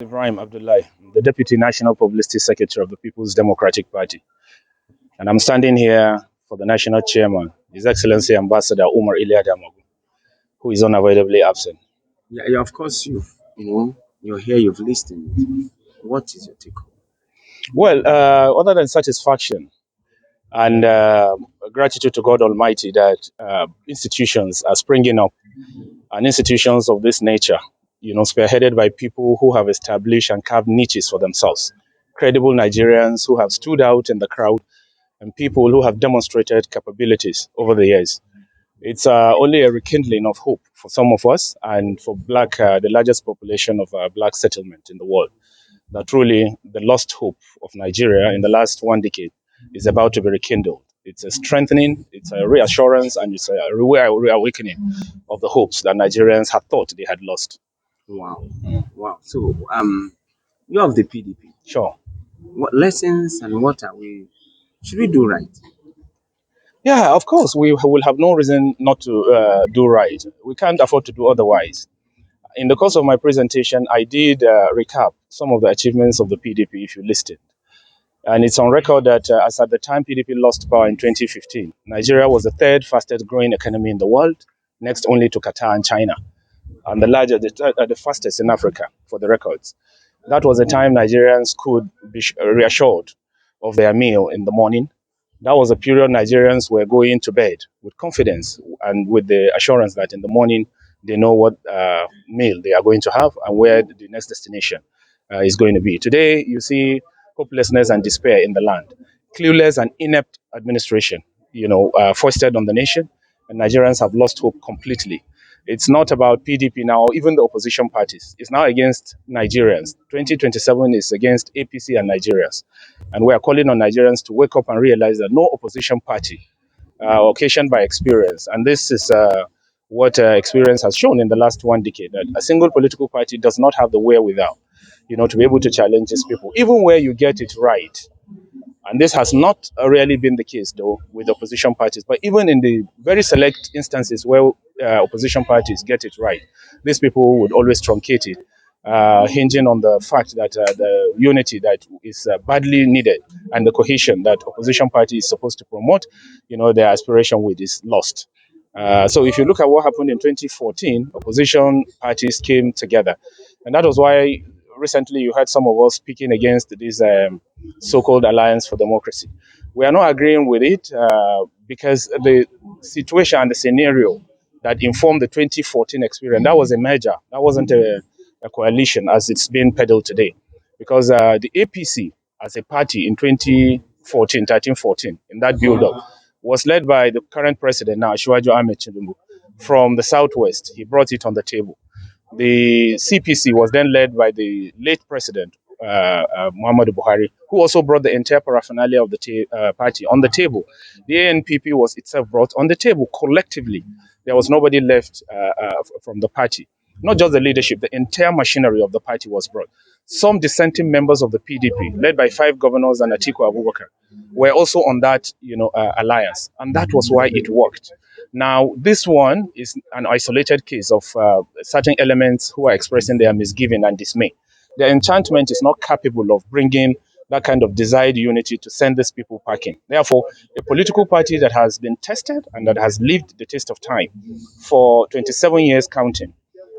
Ibrahim Abdullahi, the Deputy National Publicity Secretary of the People's Democratic Party. And I'm standing here for the National Chairman, His Excellency Ambassador Umar Iliadamagu, who is unavoidably absent. Yeah, of course, you're here, you've listened. What is your take home? Well, other than satisfaction and gratitude to God Almighty that institutions are springing up, and institutions of this nature, spearheaded by people who have established and carved niches for themselves, credible Nigerians who have stood out in the crowd, and people who have demonstrated capabilities over the years. It's only a rekindling of hope for some of us and for the largest population of black settlement in the world, that truly the lost hope of Nigeria in the last 1 decade is about to be rekindled. It's a strengthening, it's a reassurance, and it's a reawakening of the hopes that Nigerians had thought they had lost. Wow. Wow. So, you have the PDP. Sure. What lessons and what should we do right? Yeah, of course, we will have no reason not to do right. We can't afford to do otherwise. In the course of my presentation, I did recap some of the achievements of the PDP, if you listed. And it's on record that as at the time PDP lost power in 2015, Nigeria was the third fastest growing economy in the world, next only to Qatar and China, and the fastest in Africa, for the records. That was the time Nigerians could be reassured of their meal in the morning. That was a period Nigerians were going to bed with confidence and with the assurance that in the morning they know what meal they are going to have and where the next destination is going to be. Today, you see hopelessness and despair in the land, clueless and inept administration, foisted on the nation, and Nigerians have lost hope completely. It's not about PDP now, even the opposition parties. It's now against Nigerians. 2027 is against APC and Nigerians. And we are calling on Nigerians to wake up and realize that no opposition party, occasioned by experience, and this is what experience has shown in the last 1 decade, that a single political party does not have the wherewithal, to be able to challenge these people, even where you get it right. And this has not really been the case, though, with opposition parties. But even in the very select instances where opposition parties get it right, these people would always truncate it, hinging on the fact that the unity that is badly needed and the cohesion that opposition party is supposed to promote, their aspiration with is lost. So if you look at what happened in 2014, opposition parties came together. And that was why recently you heard some of us speaking against this so-called Alliance for Democracy. We are not agreeing with it because the situation and the scenario that informed the 2014 experience, that was a merger. That wasn't a coalition as it's being peddled today. Because the APC as a party in 2014, 13-14, in that build-up, was led by the current president now, Asiwaju Ahmed Tinubu, from the southwest. He brought it on the table. The CPC was then led by the late president, Muhammadu Buhari, who also brought the entire paraphernalia of the party on the table. The ANPP was itself brought on the table collectively. There was nobody left from the party. Not just the leadership, the entire machinery of the party was brought. Some dissenting members of the PDP, led by 5 governors and Atiku Abubakar, were also on that, alliance, and that was why it worked. Now, this one is an isolated case of certain elements who are expressing their misgiving and dismay. Their enchantment is not capable of bringing that kind of desired unity to send these people packing. Therefore, a political party that has been tested and that has lived the test of time for 27 years counting,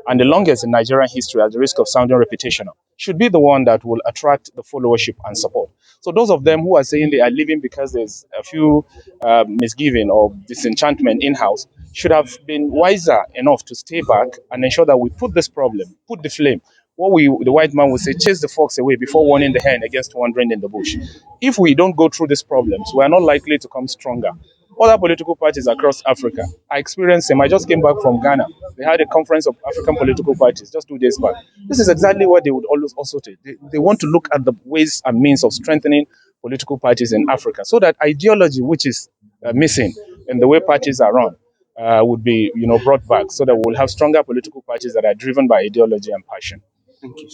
and the longest in Nigerian history at the risk of sounding reputational, should be the one that will attract the followership and support. So those of them who are saying they are leaving because there's a few misgiving or disenchantment in-house should have been wiser enough to stay back and ensure that we put this problem, put the flame, the white man would say, chase the fox away before warning the hen against wandering in the bush. If we don't go through these problems, we are not likely to come stronger. Other political parties across Africa are experiencing. I just came back from Ghana. They had a conference of African political parties just 2 days back. This is exactly what they would always also do. They want to look at the ways and means of strengthening political parties in Africa so that ideology, which is missing in the way parties are run, would be brought back so that we'll have stronger political parties that are driven by ideology and passion. Thank you.